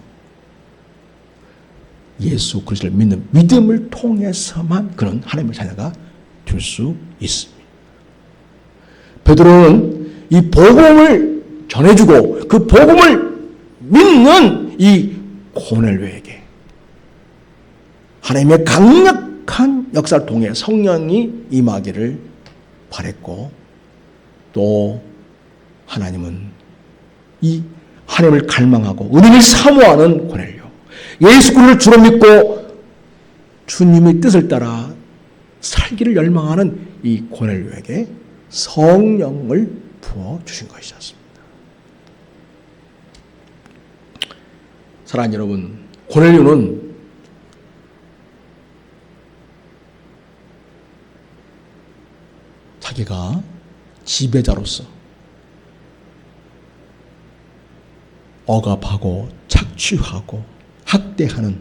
예수 그리스도를 믿는 믿음을 통해서만 그는 하나님의 자녀가 될 수 있습니다. 베드로는 이 복음을 전해주고 그 복음을 믿는 이 고넬료에게 하나님의 강력한 역사를 통해 성령이 임하기를 바랬고, 또 하나님은 이 하나님을 갈망하고 은혜를 사모하는 고넬료, 예수 그리스도를 주로 믿고 주님의 뜻을 따라 살기를 열망하는 이 고넬료에게 성령을 부어주신 것이었습니다. 사랑하는 여러분, 고넬료는 자기가 지배자로서 억압하고 착취하고 학대하는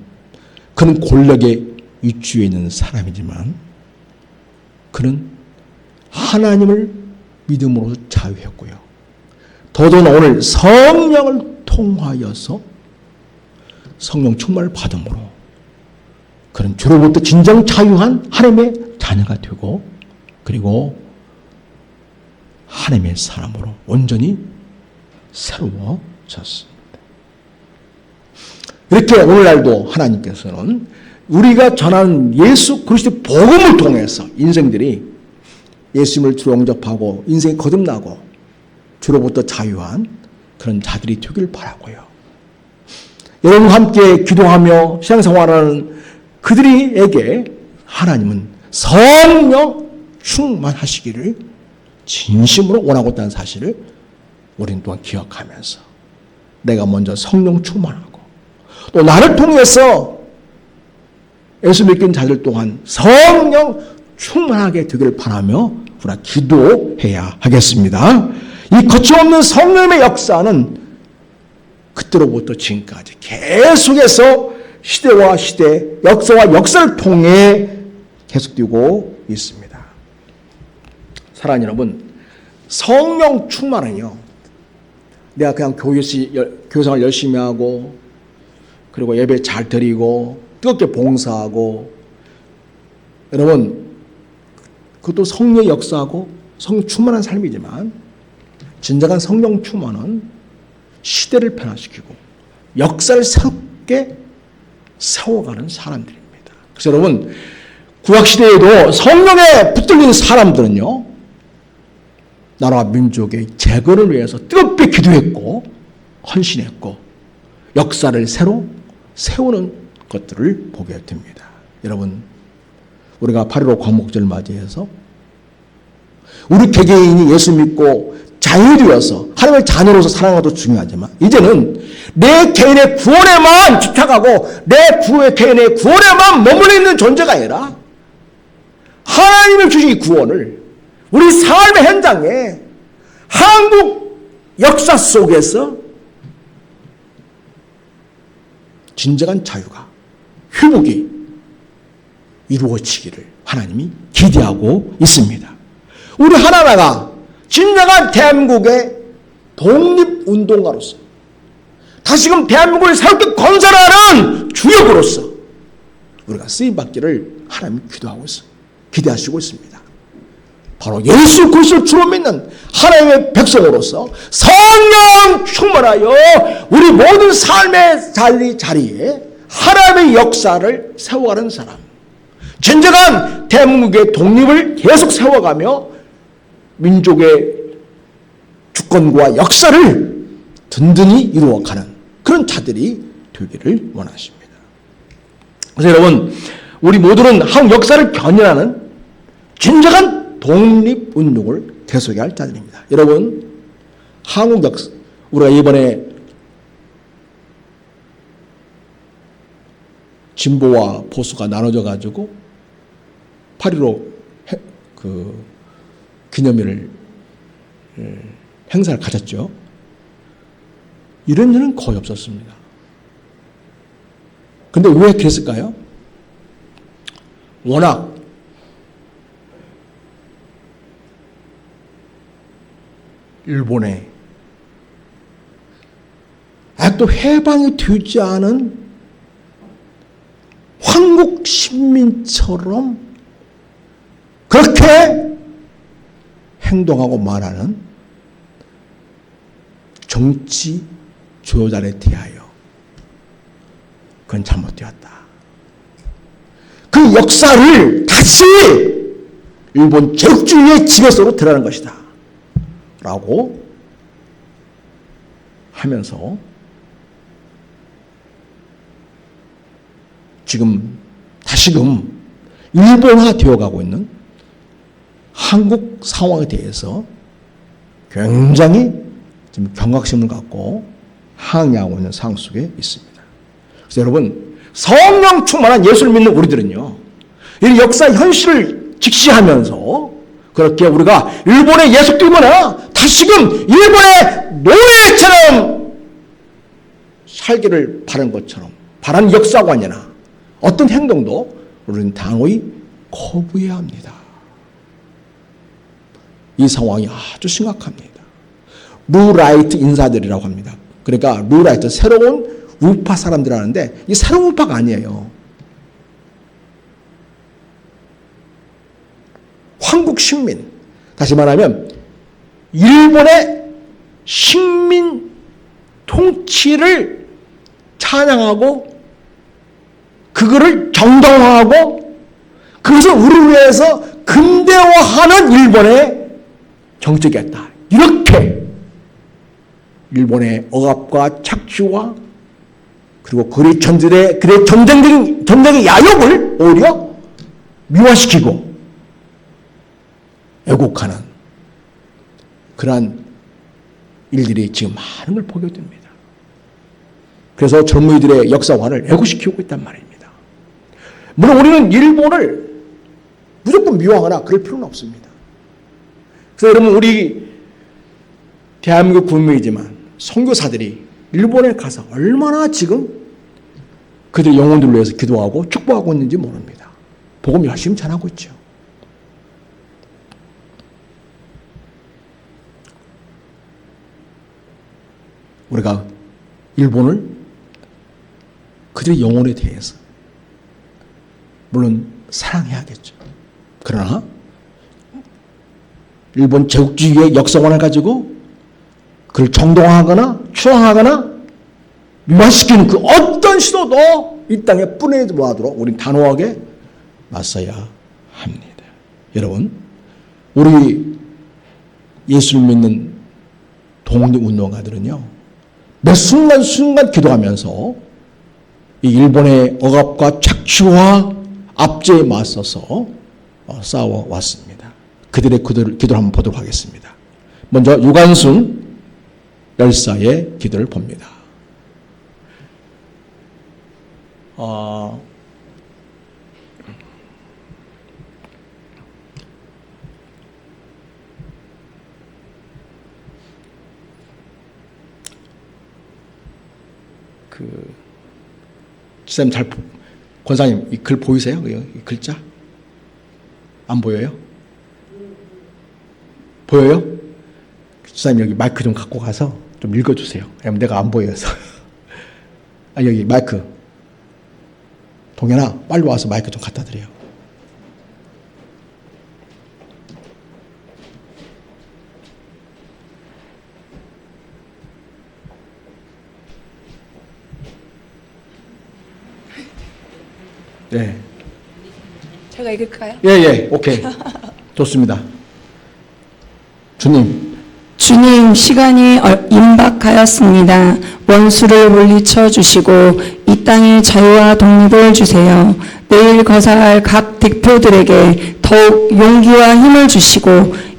그는 권력의 위치에 있는 사람이지만 그는 하나님을 믿음으로 자유했고요. 더더나 오늘 성령을 통하여서 성령 충만을 받음으로 그는 죄로부터 진정 자유한 하나님의 자녀가 되고, 그리고 하나님의 사람으로 온전히 새로워졌습니다. 이렇게 오늘날도 하나님께서는 우리가 전하는 예수 그리스도의 복음을 통해서 인생들이 예수님을 주로 영접하고 인생이 거듭나고 죄로부터 자유한 그런 자들이 되길 바라고요. 여러분과 함께 기도하며 신앙생활하는 그들에게 하나님은 성령 충만하시기를 진심으로 원하고 있다는 사실을 우리는 또한 기억하면서 내가 먼저 성령 충만하고 또 나를 통해서 예수 믿긴 자들 또한 성령 충만하게 되기를 바라며 우리가 기도해야 하겠습니다. 이 거침없는 성령의 역사는 그때로부터 지금까지 계속해서 시대와 시대, 역사와 역사를 통해 계속되고 있습니다. 사랑하는 여러분, 성령 충만은요, 내가 그냥 교회생활 열심히 하고 그리고 예배 잘 드리고 뜨겁게 봉사하고, 여러분 그것도 성령의 역사하고 성령 충만한 삶이지만 진정한 성령 충만은 시대를 변화시키고 역사를 새롭게 세워가는 사람들입니다. 그래서 여러분, 구약시대에도 성령에 붙들린 사람들은요, 나라와 민족의 재건을 위해서 뜨겁게 기도했고 헌신했고 역사를 새로 세우는 것들을 보게 됩니다. 여러분, 우리가 8.15 광복절을 맞이해서 우리 개개인이 예수 믿고 자유되어서 하나님의 자녀로서 살아가도 중요하지만 이제는 내 개인의 구원에만 집착하고 내 개인의 구원에만 머물러 있는 존재가 아니라 하나님의 주신 이 구원을 우리 삶의 현장에 한국 역사 속에서 진정한 자유가, 회복이 이루어지기를 하나님이 기대하고 있습니다. 우리 하나나가 진정한 대한민국의 독립운동가로서 다시금 대한민국을 새롭게 건설하는 주역으로서 우리가 쓰임받기를 하나님이 기대하시고 있습니다. 바로 예수 그리스도를 주로 믿는 하나님의 백성으로서 성령 충만하여 우리 모든 삶의 자리에 하나님의 역사를 세워가는 사람, 진정한 대한민국의 독립을 계속 세워가며 민족의 주권과 역사를 든든히 이루어가는 그런 자들이 되기를 원하십니다. 그래서 여러분, 우리 모두는 한국 역사를 견인하는 진정한 독립운동을 계속해야 할 자들입니다. 여러분, 한국 역사, 우리가 이번에 진보와 보수가 나눠져 가지고 8.15 기념일을 행사를 가졌죠. 이런 일은 거의 없었습니다. 근데 왜 그랬을까요? 워낙 일본에 아직도 해방이 되지 않은 한국 시민처럼 그렇게 행동하고 말하는 정치 조작에 대하여 그건 잘못되었다. 그 역사를 다시 일본 제국주의의 지배소로 들어가는 것이다. 라고 하면서 지금 다시금 일본화 되어가고 있는 한국 상황에 대해서 굉장히 지금 경각심을 갖고 항의하고 있는 상황 속에 있습니다. 그래서 여러분, 성령 충만한 예수를 믿는 우리들은요, 이 역사 현실을 직시하면서 그렇게 우리가 일본의 예속되거나 다시금 일본의 노예처럼 살기를 바란 것처럼 바란 역사관이나 어떤 행동도 우리는 당연히 거부해야 합니다. 이 상황이 아주 심각합니다. 루라이트 인사들이라고 합니다. 그러니까 루라이트, 새로운 우파 사람들 하는데 이 새로운 우파가 아니에요. 한국 식민, 다시 말하면 일본의 식민 통치를 찬양하고 그거를 정당화하고 그것을 우리를 위해서 근대화하는 일본의 정책이었다. 이렇게 일본의 억압과 착취와 그리고 그의 전쟁의 야욕을 오히려 미화시키고 왜곡하는 그러한 일들이 지금 많은 걸 보게 됩니다. 그래서 젊은이들의 역사관을 왜곡시키고 있단 말입니다. 물론 우리는 일본을 무조건 미워하거나 그럴 필요는 없습니다. 그래서 여러분, 우리 대한민국 국민이지만 선교사들이 일본에 가서 얼마나 지금 그들의 영혼들을 위해서 기도하고 축복하고 있는지 모릅니다. 복음 열심히 전하고 있죠. 우리가 일본을 그들의 영혼에 대해서 물론 사랑해야겠죠. 그러나 일본 제국주의의 역사관을 가지고 그를 정당화하거나 추앙하거나 미화시키는 그 어떤 시도도 이 땅에 뿌리지 못하도록 우리는 단호하게 맞서야 합니다. 여러분, 우리 예수를 믿는 독립운동가들은요, 매 순간순간 기도하면서 이 일본의 억압과 착취와 압제에 맞서서 싸워왔습니다. 그들의 기도를 한번 보도록 하겠습니다. 먼저 유관순 열사의 기도를 봅니다. 지사님 권사님 이 글 보이세요? 이 글자? 안 보여요? 보여요? 지사님 여기 마이크 좀 갖고 가서 좀 읽어주세요. 왜냐면 내가 안 보여서. 여기 마이크. 동현아, 빨리 와서 마이크 좀 갖다 드려요. 네. 제가 읽을까요? 예, 오케이. 좋습니다. 주님. 주님, 시간이 임박하였습니다. 원수를 물리쳐 주시고 이 땅에 자유와 독립을 주세요. 내일 거사할 각 대표들에게 더욱 용기와 힘을 주시고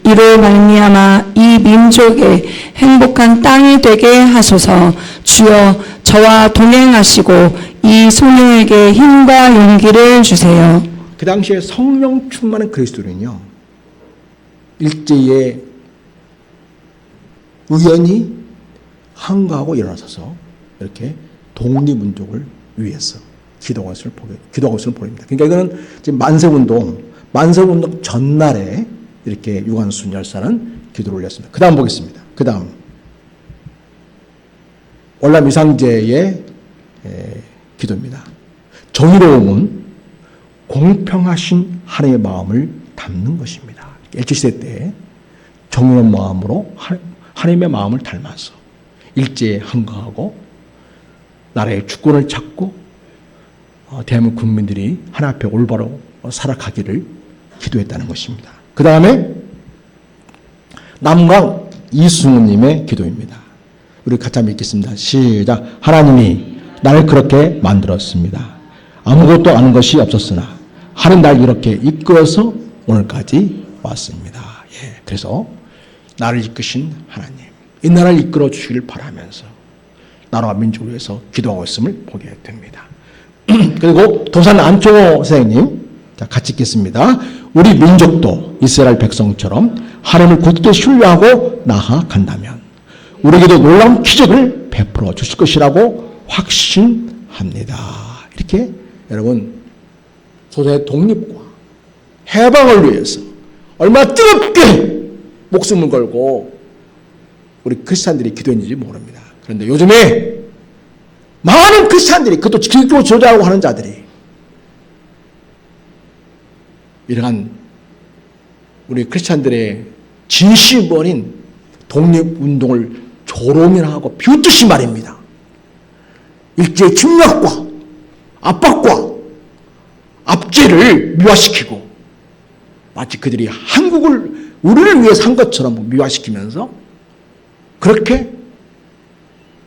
이로 말미암아 이 민족의 행복한 땅이 되게 하소서. 주여, 저와 동행하시고 이 소녀에게 힘과 용기를 주세요. 그 당시에 성령 충만한 그리스도인은요, 일제에 우연히 한가하고 일어나서서 이렇게 독립운동을 위해서 기도하고 있음을 보입니다. 그러니까 이거는 지금 만세운동 전날에 이렇게 유관순 열사는 기도를 올렸습니다. 그 다음 보겠습니다. 그 다음 월남 이상제의 기도입니다. 정의로움은 공평하신 하나님의 마음을 담는 것입니다. 일제시대 때 정의로운 마음으로 하나님의 마음을 닮아서 일제에 한가하고 나라의 주권을 찾고 대한민국 국민들이 하나 앞에 올바로 살아가기를 기도했다는 것입니다. 그 다음에 남강 이승우님의 기도입니다. 우리 같이 한번 읽겠습니다. 시작. 하나님이 나를 그렇게 만들었습니다. 아무것도 아는 것이 없었으나 하나님 날 이렇게 이끌어서 오늘까지 왔습니다. 예, 그래서 나를 이끄신 하나님, 이 나라를 이끌어 주시길 바라면서 나라와 민족을 위해서 기도하고 있음을 보게 됩니다. 그리고 도산 안초호 선생님, 자, 같이 읽겠습니다. 우리 민족도 이스라엘 백성처럼 하나님을 굳게 신뢰하고 나아간다면 우리에게도 놀라운 기적을 베풀어 주실 것이라고 확신합니다. 이렇게 여러분, 조선의 독립과 해방을 위해서 얼마나 뜨겁게 목숨을 걸고 우리 크리스찬들이 기도했는지 모릅니다. 그런데 요즘에 많은 크리스찬들이, 그것도 기독교 지도자라고 하는 자들이 이러한 우리 크리스찬들의 진심 어린 독립운동을 조롱이나 하고 비웃듯이 말입니다. 일제의 침략과 압박과 압제를 미화시키고 마치 그들이 한국을 우리를 위해서 한 것처럼 미화시키면서 그렇게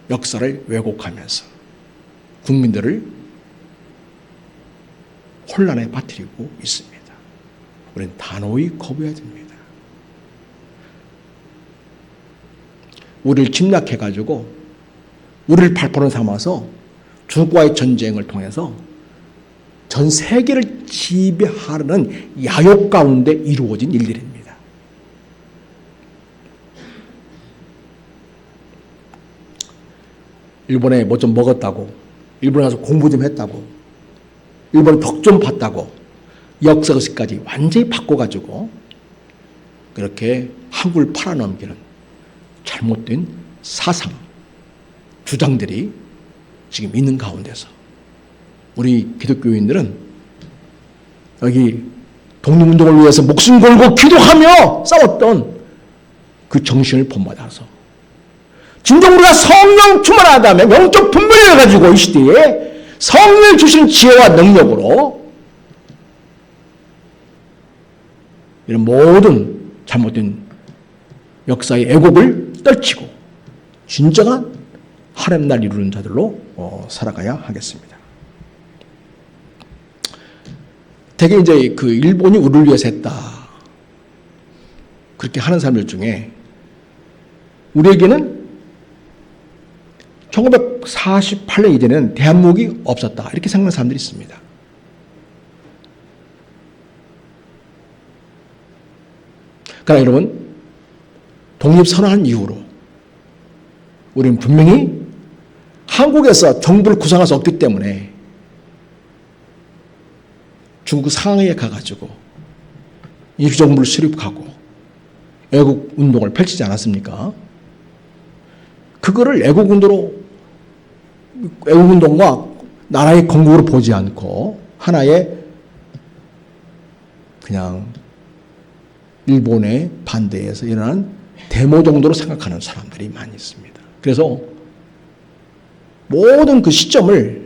역사를 왜곡하면서 국민들을 혼란에 빠뜨리고 있습니다. 우리는 단호히 거부해야 됩니다. 우리를 침략해가지고 우리를 발포로 삼아서 중국과의 전쟁을 통해서 전 세계를 지배하려는 야욕 가운데 이루어진 일들입니다. 일본에 뭐 좀 먹었다고, 일본에 가서 공부 좀 했다고, 일본에 덕 좀 봤다고 역사의식까지 완전히 바꿔가지고 그렇게 한국을 팔아넘기는 잘못된 사상, 주장들이 지금 있는 가운데서 우리 기독교인들은 여기 독립운동을 위해서 목숨 걸고 기도하며 싸웠던 그 정신을 본받아서 진정 우리가 성령 충만하다면 영적 분별을 해가지고 이 시대에 성령을 주신 지혜와 능력으로 이런 모든 잘못된 역사의 애곡을 떨치고 진정한 하나님 날 이루는 자들로 살아가야 하겠습니다. 되게 이제 그 일본이 우리를 위해서 했다, 그렇게 하는 사람들 중에 우리에게는 1948년 이전에는 대한민국이 없었다, 이렇게 생각하는 사람들이 있습니다. 그러나 여러분, 독립선언한 이후로 우리는 분명히 한국에서 정부를 구성할 수 없기 때문에 중국 상하이에 가가지고 일정부를 수립하고 애국운동을 펼치지 않았습니까? 그거를 애국운동과 나라의 건국으로 보지 않고 하나의 그냥 일본의 반대에서 일어난 데모 정도로 생각하는 사람들이 많이 있습니다. 그래서 모든 그 시점을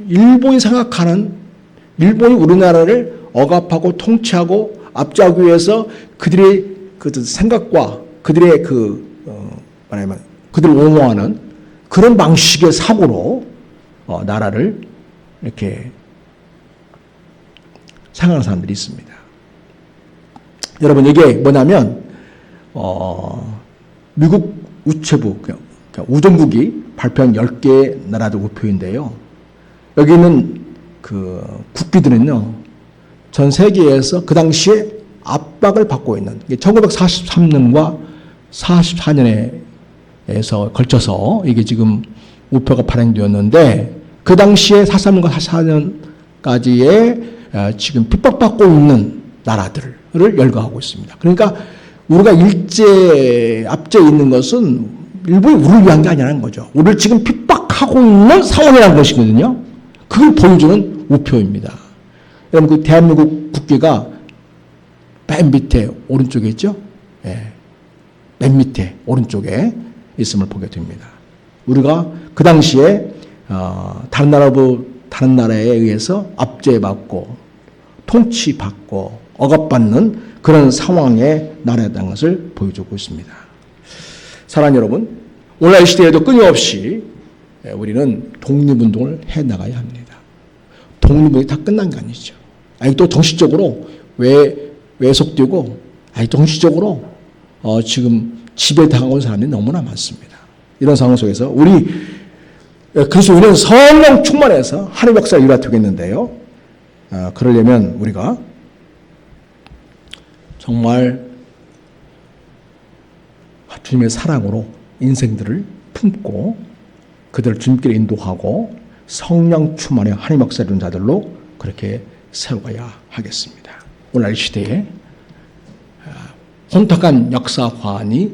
일본이 우리나라를 억압하고 통치하고 압제하기 위해서 그들의 그 생각과 그들의 말하자면 그들을 옹호하는 그런 방식의 사고로 나라를 이렇게 생각하는 사람들이 있습니다. 여러분, 이게 뭐냐면 미국 우체부, 그러니까 우정국이 발표한 10개의 나라들 우표인데요. 여기 있는 그 국기들은요, 전 세계에서 그 당시에 압박을 받고 있는 1943년과 44년에서 걸쳐서 이게 지금 우표가 발행되었는데, 그 당시에 43년과 44년까지의 지금 핍박받고 있는 나라들을 열거하고 있습니다. 그러니까 우리가 압제에 있는 것은 일부러 우리를 위한 게 아니라는 거죠. 우리를 지금 핍박하고 있는 상황이라는 것이거든요. 그걸 보여주는 우표입니다. 여러분, 그 대한민국 국기가 맨 밑에 오른쪽에 있죠? 예. 맨 밑에 오른쪽에 있음을 보게 됩니다. 우리가 그 당시에 다른 나라에 의해서 압제받고 통치받고 억압받는 그런 상황의 나라였다는 것을 보여주고 있습니다. 사랑하는 여러분, 오늘날 시대에도 끊임없이 우리는 독립운동을 해나가야 합니다. 독립운동이 다 끝난 게 아니죠. 아직도 정신적으로 왜속되고 아직도 정신적으로 지금 지배당하고 있는 사람이 너무나 많습니다. 이런 상황 속에서 그래서 우리는 성령 충만해서 하나님의 역사를 일어나겠는데요. 그러려면 우리가 정말 주님의 사랑으로 인생들을 품고 그들을 주님께 인도하고 성령 충만의 하나님의 역사를 이룬 자들로 그렇게 세워가야 하겠습니다. 오늘날 시대에 혼탁한 역사관이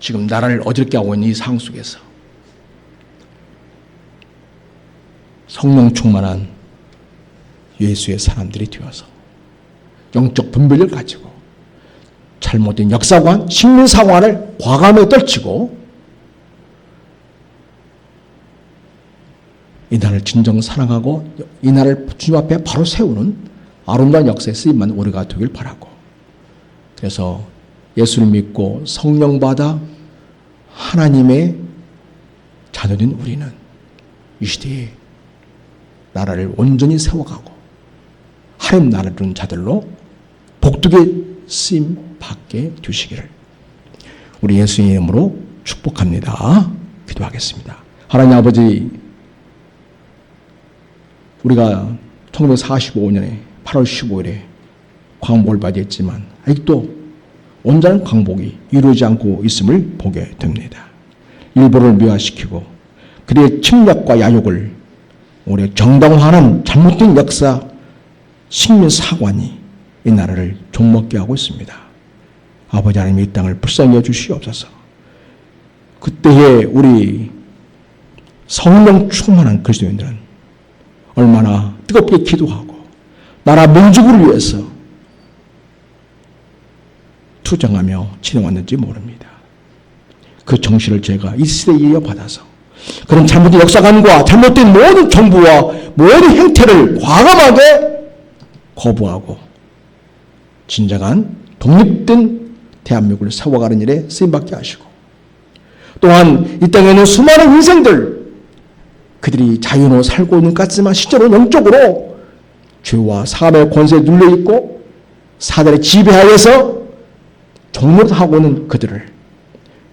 지금 나라를 어지럽게 하고 있는 이 상황 속에서 성령 충만한 예수의 사람들이 되어서 영적 분별력을 가지고 잘못된 역사관, 식민사관을 과감하게 떨치고 이 나라를 진정 사랑하고 이 나라를 주님 앞에 바로 세우는 아름다운 역사의 쓰임만 우리가 되길 바라고, 그래서 예수를 믿고 성령 받아 하나님의 자녀인 우리는 이 시대에 나라를 온전히 세워가고 하나님 나라를 이룬 자들로 복되게 쓰임 받게 되시기를 우리 예수의 이름으로 축복합니다. 기도하겠습니다. 하나님 아버지, 우리가 1945년에 8월 15일에 광복을 맞이했지만 아직도 온전한 광복이 이루어지지 않고 있음을 보게 됩니다. 일본을 미화시키고 그들의 침략과 야욕을 우리 정당화하는 잘못된 역사 식민사관이 이 나라를 종먹게 하고 있습니다. 아버지 하나님, 이 땅을 불쌍히 여주시옵소서. 그때에 우리 성령 충만한 그리스도인들은 얼마나 뜨겁게 기도하고 나라 민족을 위해서 투쟁하며 진행왔는지 모릅니다. 그 정신을 제가 이 시대에 이어받아서 그런 잘못된 역사관과 잘못된 모든 정부와 모든 행태를 과감하게 거부하고 진정한 독립된 대한민국을 세워가는 일에 쓰임받게 하시고, 또한 이 땅에는 수많은 인생들, 그들이 자유로 살고 있는 것 같지만 실제로 영적으로 죄와 사함의 권세에 눌려있고 사단의 지배하에서 종노릇하고 있는 그들을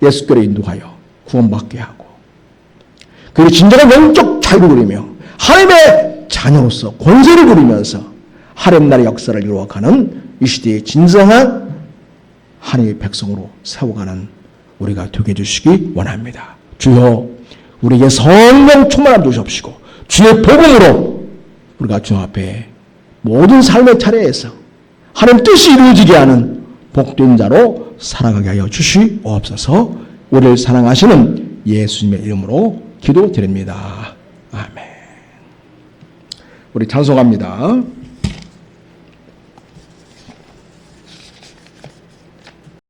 예수께로 인도하여 구원받게 하고 그리고 진정한 영적 자유를 누리며 하나님의 자녀로서 권세를 누리면서 하나님 나라의 역사를 이루어가는 이 시대의 진정한 하나님의 백성으로 세워가는 우리가 되게 해주시기 원합니다. 주여, 우리에게 성령 충만함 주시옵시고 주의 복음으로 우리가 주 앞에 모든 삶의 차례에서 하나님 뜻이 이루어지게 하는 복된 자로 살아가게 하여 주시옵소서. 우리를 사랑하시는 예수님의 이름으로 기도드립니다. 아멘. 우리 찬송합니다.